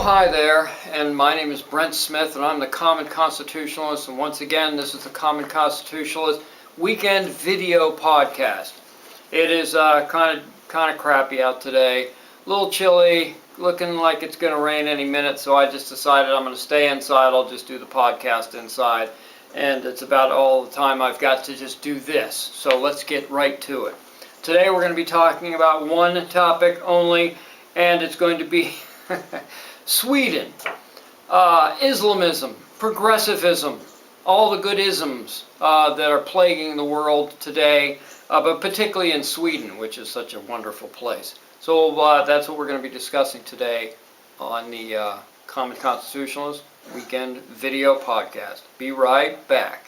hi there, and my name is Brent Smith, and I'm the Common Constitutionalist, and once again, this is the Common Constitutionalist Weekend Video Podcast. It is kind of crappy out today, a little chilly, looking like it's going to rain any minute, so I just decided I'm going to stay inside. I'll just do the podcast inside, and it's about all the time I've got to just do this, so let's get right to it. Today we're going to be talking about one topic only, and it's going to be Sweden, Islamism, progressivism, all the good isms that are plaguing the world today, but particularly in Sweden, which is such a wonderful place. So that's what we're going to be discussing today on the Common Constitutionalist Weekend Video Podcast. Be right back.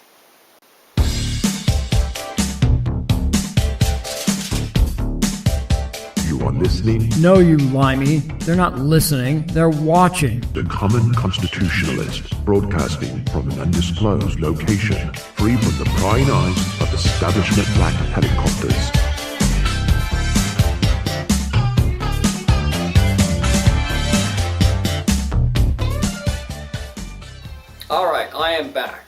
You are listening. No, you limey. They're not listening. They're watching. The Common Constitutionalist, broadcasting from an undisclosed location, free from the prying eyes of establishment black helicopters. All right, I am back.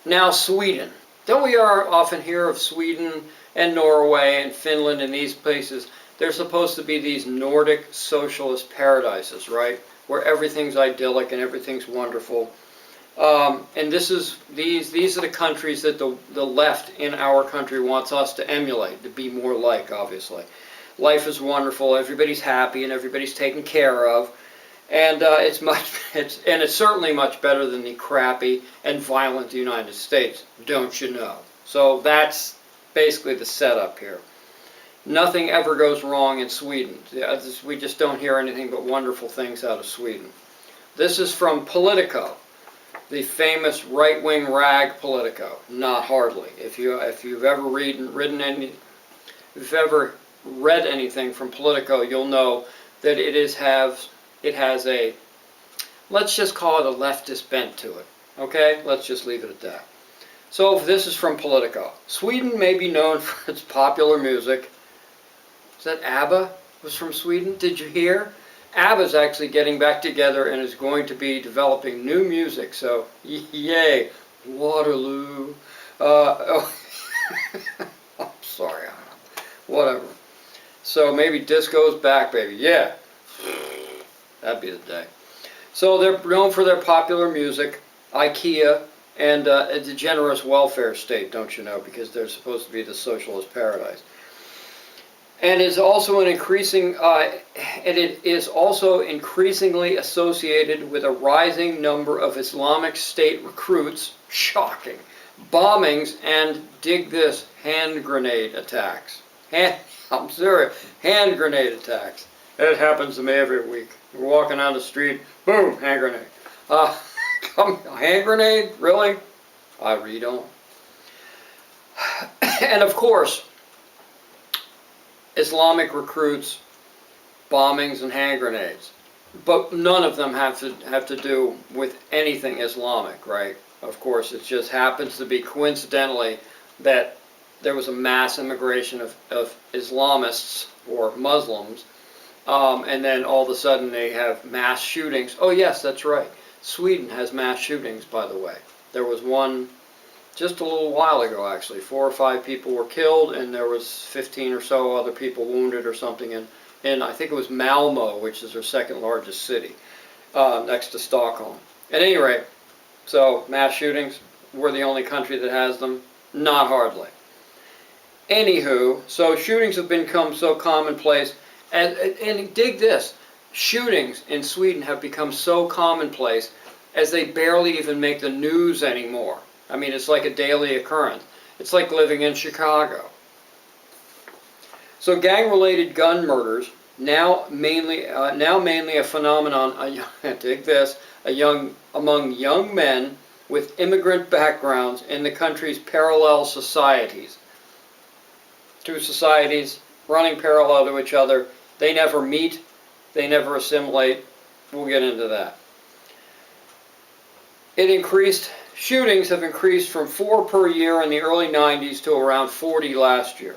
Now, Sweden. Don't we often hear of Sweden and Norway and Finland and these places? They're supposed to be these Nordic socialist paradises, right? Where everything's idyllic and everything's wonderful. And these are the countries that the left in our country wants us to emulate, to be more like, obviously. Life is wonderful, everybody's happy, and everybody's taken care of. And it's certainly much better than the crappy and violent United States, don't you know? So that's basically the setup here. Nothing ever goes wrong in Sweden. We just don't hear anything but wonderful things out of Sweden. This is from Politico, the famous right-wing rag Politico. Not hardly. If you've ever read anything from Politico, you'll know that it has a, let's just call it a leftist bent to it. Okay? Let's just leave it at that. So this is from Politico. Sweden may be known for its popular music. Is that ABBA was from Sweden? Did you hear? ABBA's actually getting back together and is going to be developing new music. So, yay. Waterloo. I'm sorry. Whatever. So maybe disco's back, baby. Yeah. That'd be the day. So they're known for their popular music, IKEA, and a generous welfare state, don't you know, because they're supposed to be the socialist paradise. And it is also increasingly associated with a rising number of Islamic State recruits, shocking, bombings, and, dig this, hand grenade attacks. I'm serious, hand grenade attacks. It happens to me every week. We're walking down the street, boom, hand grenade. Hand grenade? Really? I read on. And of course, Islamic recruits, bombings, and hand grenades. But none of them have to do with anything Islamic, right? Of course, it just happens to be coincidentally that there was a mass immigration of Islamists or Muslims, and then all of a sudden they have mass shootings. Oh yes, that's right. Sweden has mass shootings, by the way. There was one just a little while ago, actually. 4 or 5 people were killed, and there was 15 or so other people wounded or something in I think it was Malmo, which is their second largest city, next to Stockholm. At any rate, so mass shootings, we're the only country that has them? Not hardly. Anywho, so shootings have become so commonplace, and dig this, shootings in Sweden have become so commonplace as they barely even make the news anymore. I mean, it's like a daily occurrence. It's like living in Chicago. So gang-related gun murders, now mainly a phenomenon, dig this, among young men with immigrant backgrounds in the country's parallel societies. Two societies running parallel to each other. They never meet. They never assimilate. We'll get into that. Shootings have increased from 4 per year in the early 90s to around 40 last year.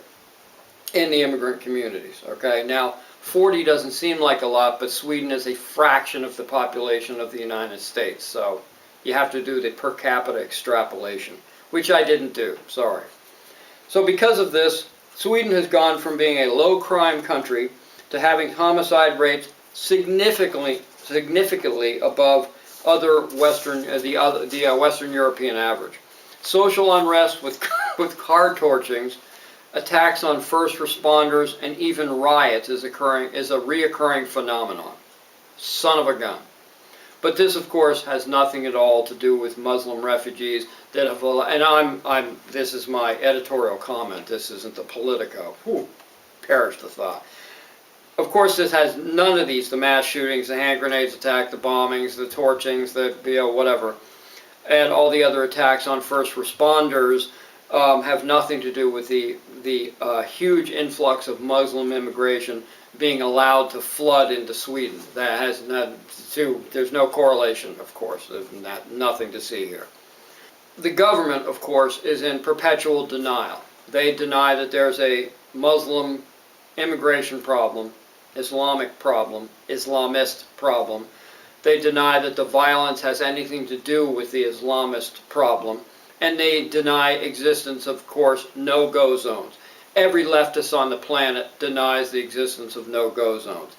in the immigrant communities, okay? Now, 40 doesn't seem like a lot, but Sweden is a fraction of the population of the United States, so you have to do the per capita extrapolation, which I didn't do, sorry. So because of this, Sweden has gone from being a low crime country to having homicide rates significantly above other Western Western European average. Social unrest with car torchings, attacks on first responders, and even riots is a reoccurring phenomenon. Son of a gun. But this, of course, has nothing at all to do with Muslim refugees that have, and this is my editorial comment. This isn't the Politico. Whew, perish the thought. Of course, this has none of these, the mass shootings, the hand grenades attack, the bombings, the torchings, the, whatever, and all the other attacks on first responders have nothing to do with the huge influx of Muslim immigration being allowed to flood into Sweden. That has there's no correlation, of course. There's nothing to see here. The government, of course, is in perpetual denial. They deny that there's a Muslim immigration problem, Islamic problem, Islamist problem. They deny that the violence has anything to do with the Islamist problem. And they deny existence, of course, no-go zones. Every leftist on the planet denies the existence of no-go zones.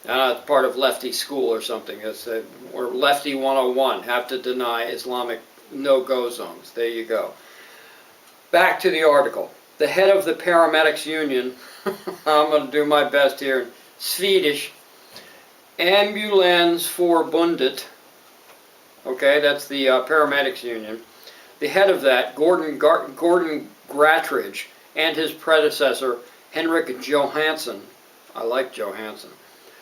It's part of lefty school or something. Or Lefty 101, have to deny Islamic no-go zones. There you go. Back to the article. The head of the paramedics union, I'm going to do my best here, Swedish Ambulansförbundet, okay, that's the paramedics union. The head of that, Gordon Gratridge, and his predecessor, Henrik Johansson, I like Johansson,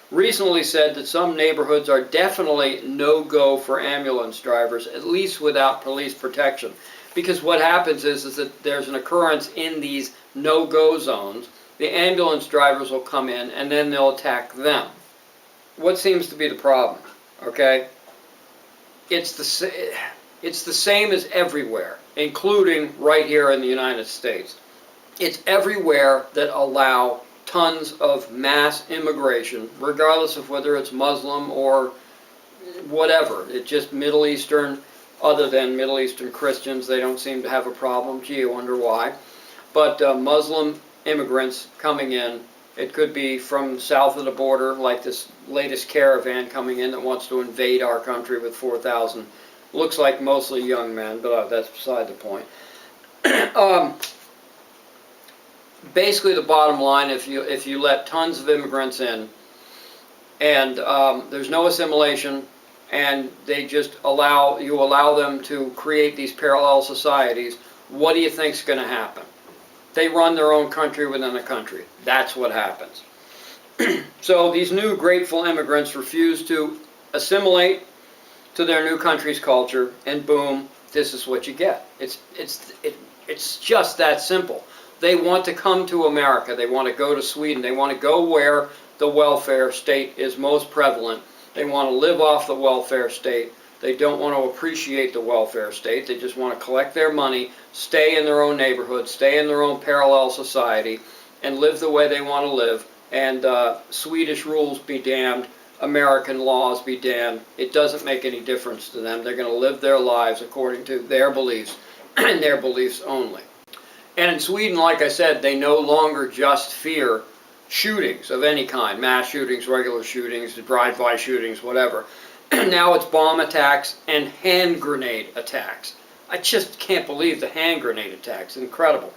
recently said that some neighborhoods are definitely no-go for ambulance drivers, at least without police protection. Because what happens is that there's an occurrence in these no-go zones. The ambulance drivers will come in and then they'll attack them. What seems to be the problem? Okay? It's the same as everywhere, including right here in the United States. It's everywhere that allow tons of mass immigration, regardless of whether it's Muslim or whatever. It's just Middle Eastern, other than Middle Eastern Christians, they don't seem to have a problem. Gee, I wonder why. But Muslim immigrants coming in, it could be from south of the border, like this latest caravan coming in that wants to invade our country with 4,000. Looks like mostly young men, but that's beside the point. Basically, the bottom line, if you let tons of immigrants in, and there's no assimilation, and they just allow them to create these parallel societies, what do you think's going to happen? They run their own country within a country. That's what happens. So these new grateful immigrants refuse to assimilate to their new country's culture, and boom, this is what you get. It's just that simple. They want to come to America. They want to go to Sweden. They want to go where the welfare state is most prevalent. They want to live off the welfare state. They don't want to appreciate the welfare state. They just want to collect their money, stay in their own neighborhood, stay in their own parallel society, and live the way they want to live. And Swedish rules be damned, American laws be damned. It doesn't make any difference to them. They're going to live their lives according to their beliefs and their beliefs only. And in Sweden, like I said, they no longer just fear shootings of any kind, mass shootings, regular shootings, drive-by shootings, whatever. Now it's bomb attacks and hand grenade attacks. I just can't believe the hand grenade attacks. Incredible.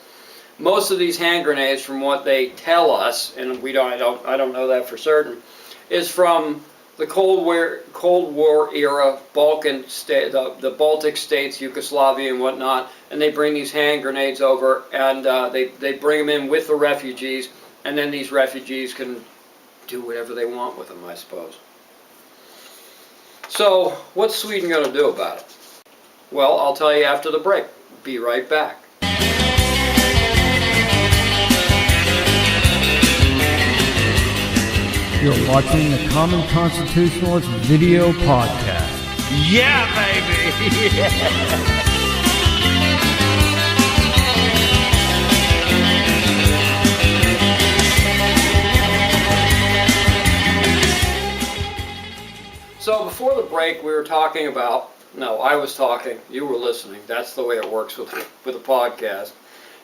Most of these hand grenades, from what they tell us, and I don't know that for certain, is from the Cold War era Balkan state, the Baltic states, Yugoslavia and whatnot, and they bring these hand grenades over, and they bring them in with the refugees, and then these refugees can do whatever they want with them, I suppose. So, what's Sweden going to do about it? Well, I'll tell you after the break. Be right back. You're watching the Common Constitutionalist video podcast. Yeah, baby! break, we were talking about, no, I was talking, you were listening. That's the way it works with a podcast.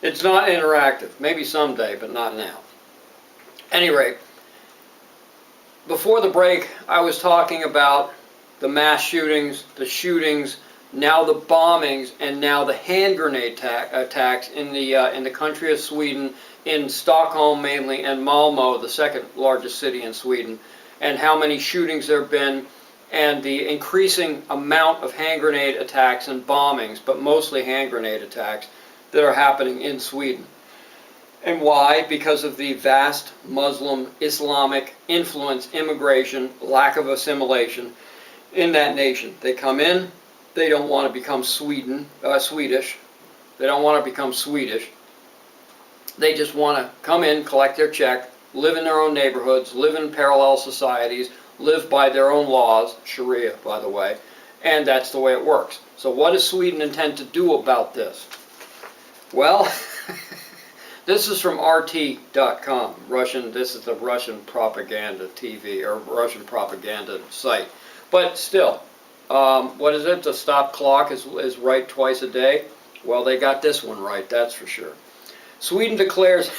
It's not interactive. Maybe someday, but not now. Any rate, before the break, I was talking about the mass shootings, now the bombings, and now the hand grenade attacks in the country of Sweden, in Stockholm mainly, and Malmö, the second largest city in Sweden, and how many shootings there have been, and the increasing amount of hand grenade attacks and bombings, but mostly hand grenade attacks, that are happening in Sweden. And why? Because of the vast Muslim, Islamic influence, immigration, lack of assimilation in that nation. They come in, they don't want to become Swedish. They don't want to become Swedish. They just want to come in, collect their check, live in their own neighborhoods, live in parallel societies, live by their own laws, Sharia, by the way, and that's the way it works. So what does Sweden intend to do about this? Well, this is from RT.com, this is the Russian propaganda TV, or Russian propaganda site. But still, what is it? The stop clock is right twice a day? Well, they got this one right, that's for sure. Sweden declares,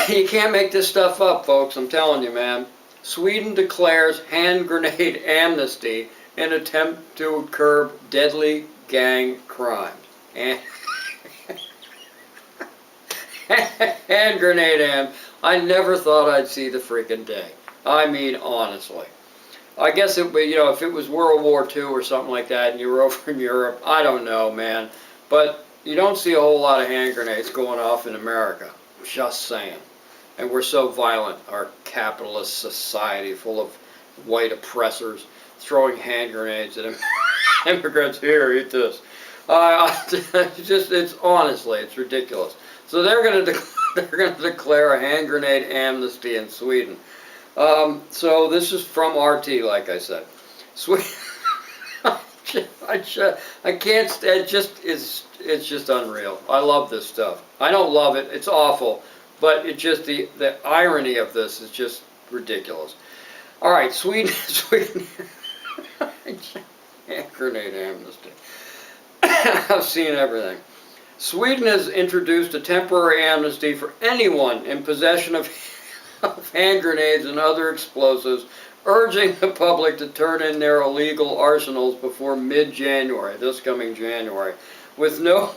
you can't make this stuff up, folks, I'm telling you, man. Sweden declares hand grenade amnesty in attempt to curb deadly gang crimes. And hand grenade I never thought I'd see the freaking day. I mean, honestly. I guess it would, if it was World War II or something like that and you were over in Europe, I don't know, man. But you don't see a whole lot of hand grenades going off in America. Just saying. And we're so violent, our capitalist society full of white oppressors throwing hand grenades at immigrants. Here, eat this. It's honestly, it's ridiculous. So they're going to declare a hand grenade amnesty in Sweden. So this is from RT, like I said. Sweden. I can't. It's just unreal. I love this stuff. I don't love it. It's awful. But it just the irony of this is just ridiculous. All right, Sweden. Hand grenade amnesty. I've seen everything. Sweden has introduced a temporary amnesty for anyone in possession of hand grenades and other explosives, urging the public to turn in their illegal arsenals before mid-January, this coming January, with no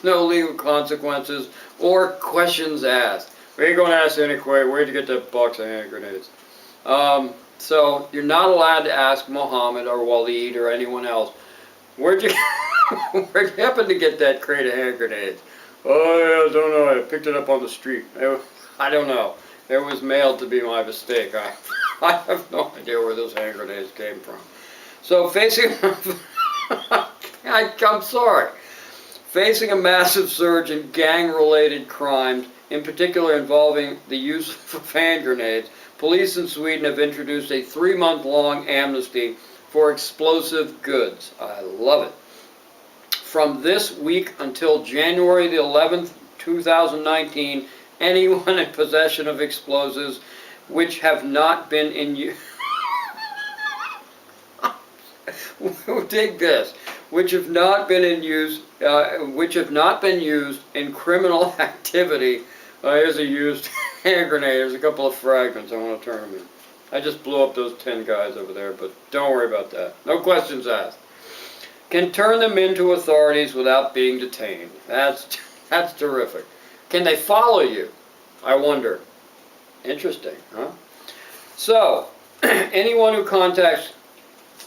legal consequences or questions asked. We ain't going to ask anyway, where'd you get that box of hand grenades? So you're not allowed to ask Mohammed or Waleed or anyone else, where'd you happen to get that crate of hand grenades? Oh, yeah, I don't know. I picked it up on the street. I don't know. It was mailed to be my mistake. I have no idea where those hand grenades came from. So facing, I'm sorry. Facing a massive surge in gang-related crimes, in particular involving the use of hand grenades, police in Sweden have introduced a 3-month-long amnesty for explosive goods. I love it. From this week until January the 11th, 2019, anyone in possession of explosives which have not been in use, dig this, which have not been in use, in criminal activity. Here's a used hand grenade. There's a couple of fragments. I want to turn them in. I just blew up those 10 guys over there, but don't worry about that. No questions asked. Can turn them into authorities without being detained. That's terrific. Can they follow you? I wonder. Interesting, huh? So, anyone who contacts,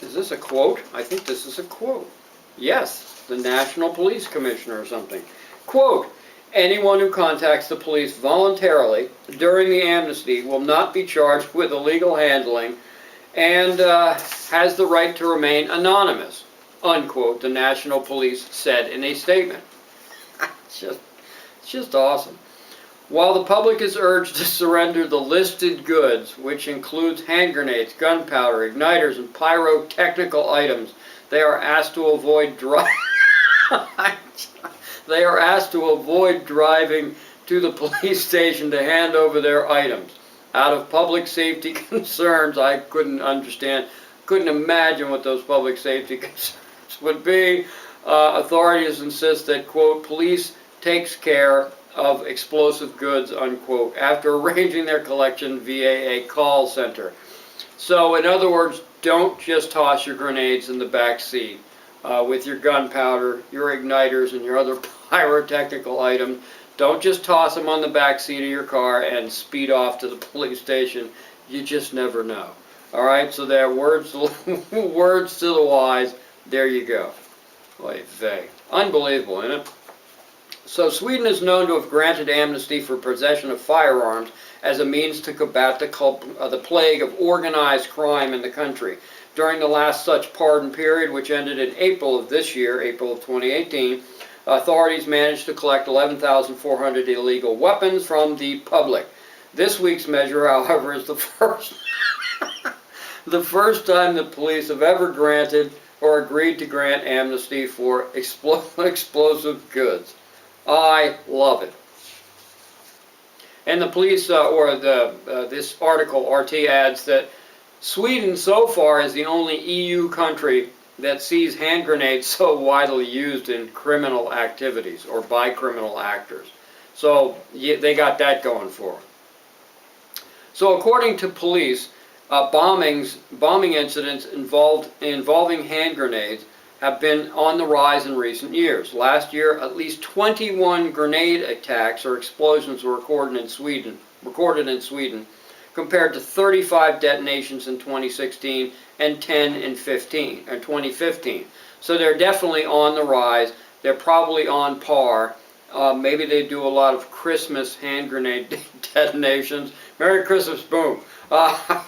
is this a quote? I think this is a quote. Yes, the National Police Commissioner or something. Quote, anyone who contacts the police voluntarily during the amnesty will not be charged with illegal handling and has the right to remain anonymous, unquote, the National Police said in a statement. It's just awesome. While the public is urged to surrender the listed goods, which includes hand grenades, gunpowder, igniters, and pyrotechnical items, they are asked to avoid driving to the police station to hand over their items. out of public safety concerns. I couldn't imagine what those public safety concerns would be. Authorities insist that, quote, police takes care of explosive goods, unquote, after arranging their collection via a call center. So, in other words, don't just toss your grenades in the back seat with your gunpowder, your igniters, and your other pyrotechnical items. Don't just toss them on the back seat of your car and speed off to the police station. You just never know. All right, so there are words to the wise. There you go. Oy vey. Unbelievable, isn't it? So Sweden is known to have granted amnesty for possession of firearms as a means to combat the plague of organized crime in the country. During the last such pardon period, which ended in April of this year, April of 2018, authorities managed to collect 11,400 illegal weapons from the public. This week's measure, however, is the first time the police have ever granted or agreed to grant amnesty for explosive goods. I love it. And the police, this article, RT, adds that Sweden so far is the only EU country that sees hand grenades so widely used in criminal activities or by criminal actors. So they got that going for them. So according to police, bombing incidents involving hand grenades have been on the rise in recent years. Last year, at least 21 grenade attacks or explosions were recorded in Sweden, compared to 35 detonations in 2016 and 10 in 2015. So they're definitely on the rise. They're probably on par. Maybe they do a lot of Christmas hand grenade detonations. Merry Christmas, boom. I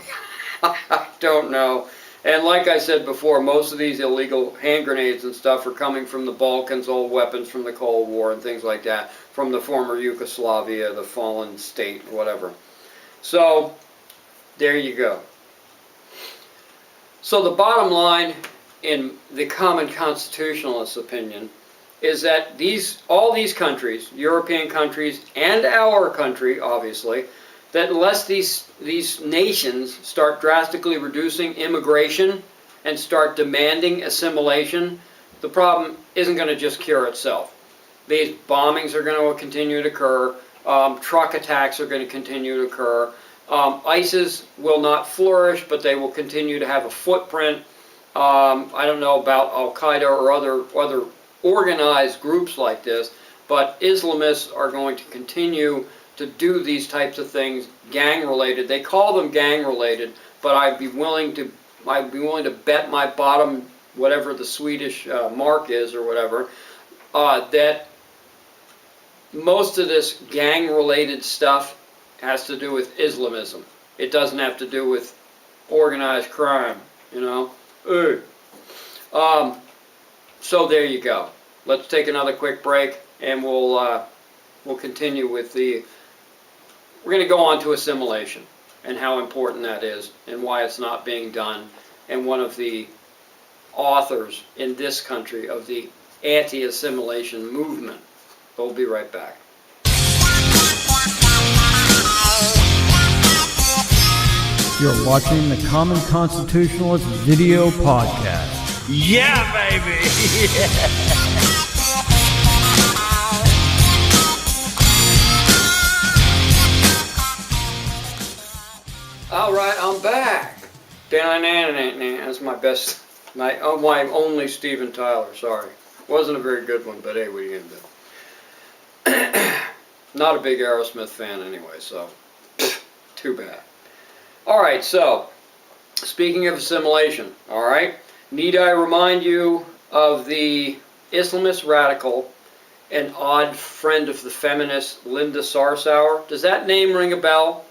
don't know. And like I said before, most of these illegal hand grenades and stuff are coming from the Balkans, old weapons from the Cold War and things like that, from the former Yugoslavia, the fallen state, whatever. So, there you go. So the bottom line, in the common constitutionalist opinion, is that all these countries, European countries, and our country, obviously, that unless these nations start drastically reducing immigration and start demanding assimilation, the problem isn't going to just cure itself. These bombings are going to continue to occur. Truck attacks are going to continue to occur. ISIS will not flourish, but they will continue to have a footprint. I don't know about Al-Qaeda or other organized groups like this, but Islamists are going to continue to do these types of things, gang-related. They call them gang-related, but I'd be willing to bet my bottom, whatever the Swedish mark is or whatever, that most of this gang-related stuff has to do with Islamism. It doesn't have to do with organized crime, you know. So there you go. Let's take another quick break, and we'll continue with we're going to go on to assimilation and how important that is and why it's not being done. And one of the authors in this country of the anti-assimilation movement. We'll be right back. You're watching the Common Constitutionalist video podcast. Yeah, baby! All right, I'm back. That's my only Steven Tyler, sorry. Wasn't a very good one, but hey, what are you going to do? Not a big Aerosmith fan anyway, so too bad. All right, so speaking of assimilation, all right, need I remind you of the Islamist radical and odd friend of the feminist Linda Sarsour? Does that name ring a bell?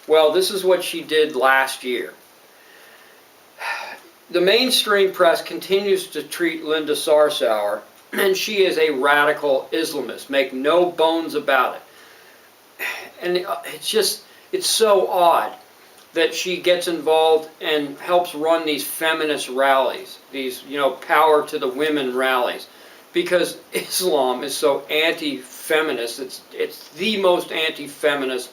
Well, this is what she did last year. The mainstream press continues to treat Linda Sarsour, and she is a radical Islamist. Make no bones about it. And it's so odd that she gets involved and helps run these feminist rallies, these, power to the women rallies, because Islam is so anti-feminist. It's the most anti-feminist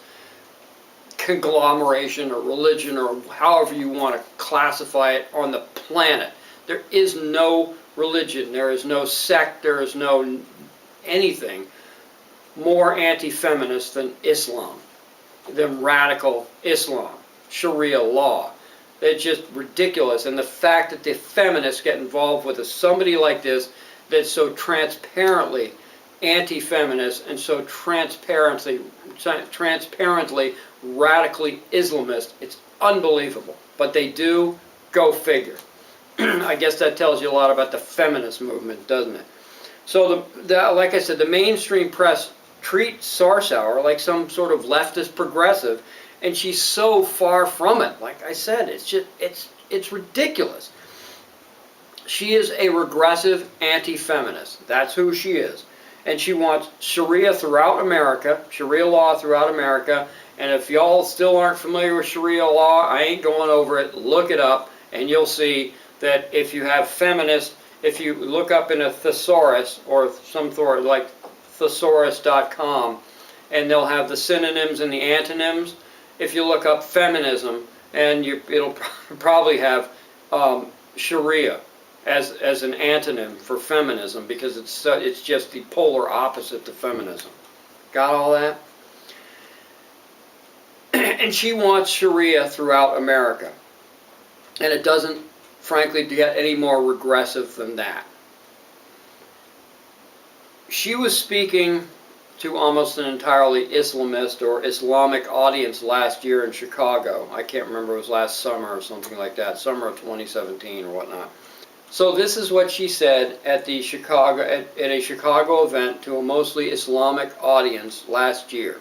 conglomeration or religion or however you want to classify it on the planet. There is no religion, there is no sect, there is no anything more anti-feminist than Islam, than radical Islam, Sharia law. It's just ridiculous. And the fact that the feminists get involved with somebody like this that's so transparently anti-feminist and so transparently radically Islamist, it's unbelievable. But they do, go figure. I guess that tells you a lot about the feminist movement, doesn't it? So, like I said, the mainstream press treats Sarsauer like some sort of leftist progressive, and she's so far from it. Like I said, it's ridiculous. She is a regressive anti-feminist. That's who she is. And she wants Sharia throughout America, Sharia law throughout America. And if y'all still aren't familiar with Sharia law, I ain't going over it. Look it up, and you'll see that if you have feminist, if you look up in a thesaurus or some sort of like thesaurus.com, and they'll have the synonyms and the antonyms. If you look up feminism, and it'll probably have Sharia as an antonym for feminism, because it's just the polar opposite to feminism. Got all that? And she wants Sharia throughout America. And it doesn't, frankly, get any more regressive than that. She was speaking to almost an entirely Islamist or Islamic audience last year in Chicago. I can't remember, it was last summer or something like that, summer of 2017 or whatnot. So this is what she said at a Chicago event to a mostly Islamic audience last year.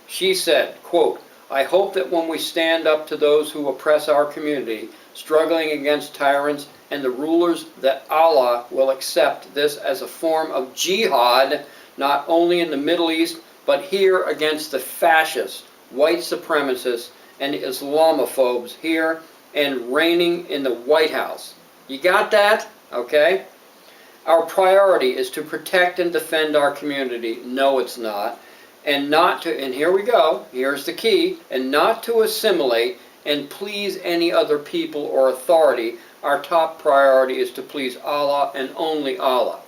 She said, quote, "I hope that when we stand up to those who oppress our community, struggling against tyrants and the rulers, that Allah will accept this as a form of jihad, not only in the Middle East, but here against the fascists, white supremacists, and Islamophobes here and reigning in the White House." You got that? Okay? Our priority is to protect and defend our community. No, it's not. And not to, and here we go, here's the key, and not to assimilate and please any other people or authority. Our top priority is to please Allah and only Allah.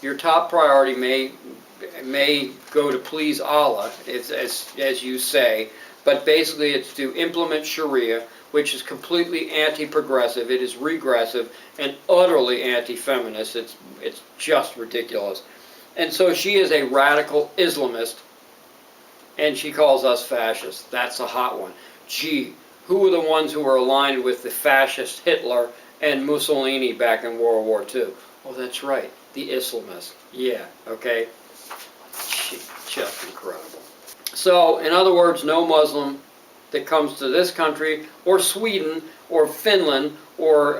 Your top priority may go to please Allah, as you say, but basically it's to implement Sharia, which is completely anti-progressive, it is regressive, and utterly anti-feminist. It's just ridiculous. And so she is a radical Islamist, and she calls us fascists. That's a hot one. Gee, who are the ones who were aligned with the fascist Hitler and Mussolini back in World War II? Oh, that's right, the Islamists. Yeah, okay. Just incredible. So, in other words, no Muslim that comes to this country, or Sweden, or Finland, or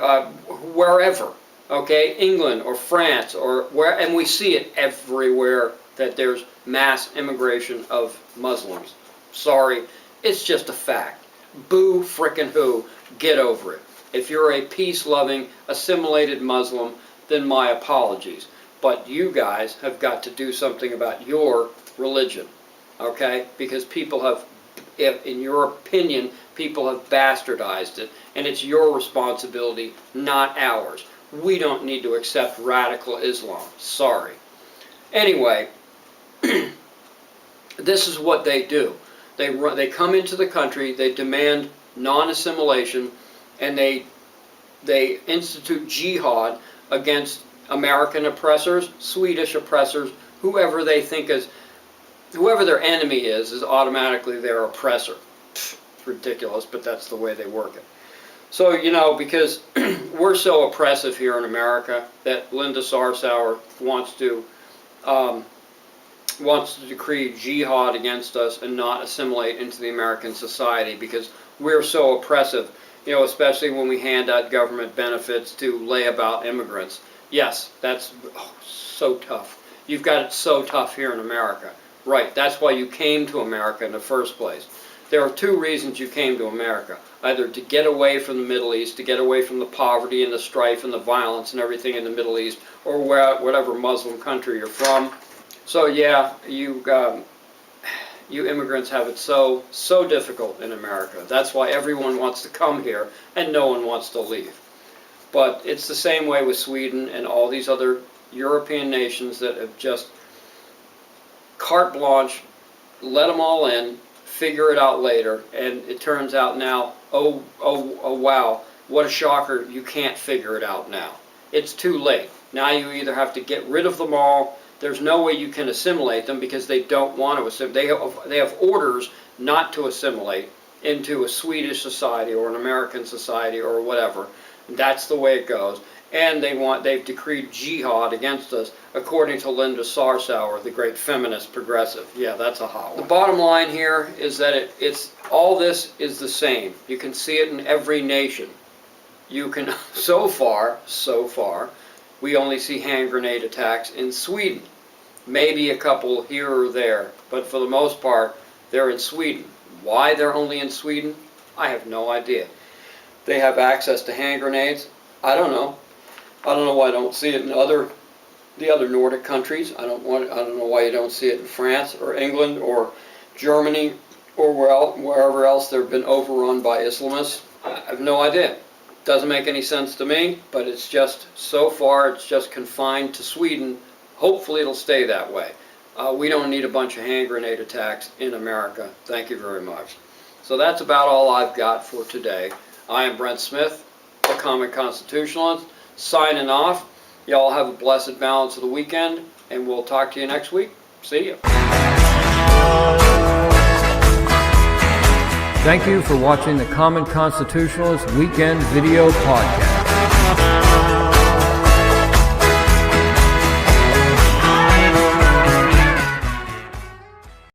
wherever, okay, England, or France, or where, and we see it everywhere that there's mass immigration of Muslims. Sorry, it's just a fact. Boo frickin' who, get over it. If you're a peace-loving, assimilated Muslim, then my apologies. But you guys have got to do something about your religion, okay? Because people have, in your opinion, people have bastardized it, and it's your responsibility, not ours. We don't need to accept radical Islam. Sorry. Anyway, this is what they do. They come into the country, they demand non-assimilation, and they institute jihad against American oppressors, Swedish oppressors, whoever they think is, whoever their enemy is automatically their oppressor. It's ridiculous, but that's the way they work it. So, you know, because we're so oppressive here in America that Linda Sarsauer wants to decree jihad against us and not assimilate into the American society because we're so oppressive, you know, especially when we hand out government benefits to lay about immigrants. Yes, that's so tough. You've got it so tough here in America. Right, that's why you came to America in the first place. There are two reasons you came to America. Either to get away from the Middle East, to get away from the poverty and the strife and the violence and everything in the Middle East, or whatever Muslim country you're from. So yeah, you you immigrants have it so difficult in America. That's why everyone wants to come here and no one wants to leave. But it's the same way with Sweden and all these other European nations that have just carte blanche, let them all in, figure it out later, and it turns out now, oh wow, what a shocker, you can't figure it out now. It's too late. Now you either have to get rid of them all. There's no way you can assimilate them because they don't want to assimilate. They have orders not to assimilate into a Swedish society or an American society or whatever. That's the way it goes. And they've decreed jihad against us, according to Linda Sarsour, the great feminist progressive. Yeah, that's a hot one. The bottom line here is that it's all this is the same. You can see it in every nation. You can, so far, we only see hand grenade attacks in Sweden. Maybe a couple here or there, but for the most part, they're in Sweden. Why they're only in Sweden, I have no idea. They have access to hand grenades. I don't know. I don't know why I don't see it in the other Nordic countries. I don't know why you don't see it in France or England or Germany or wherever else they've been overrun by Islamists. I have no idea. Doesn't make any sense to me, but it's just, so far, it's just confined to Sweden. Hopefully it'll stay that way. We don't need a bunch of hand grenade attacks in America. Thank you very much. So that's about all I've got for today. I am Brent Smith, the Common Constitutionalist, signing off. Y'all have a blessed balance of the weekend, and we'll talk to you next week. See ya. Thank you for watching the Common Constitutionalist Weekend Video Podcast.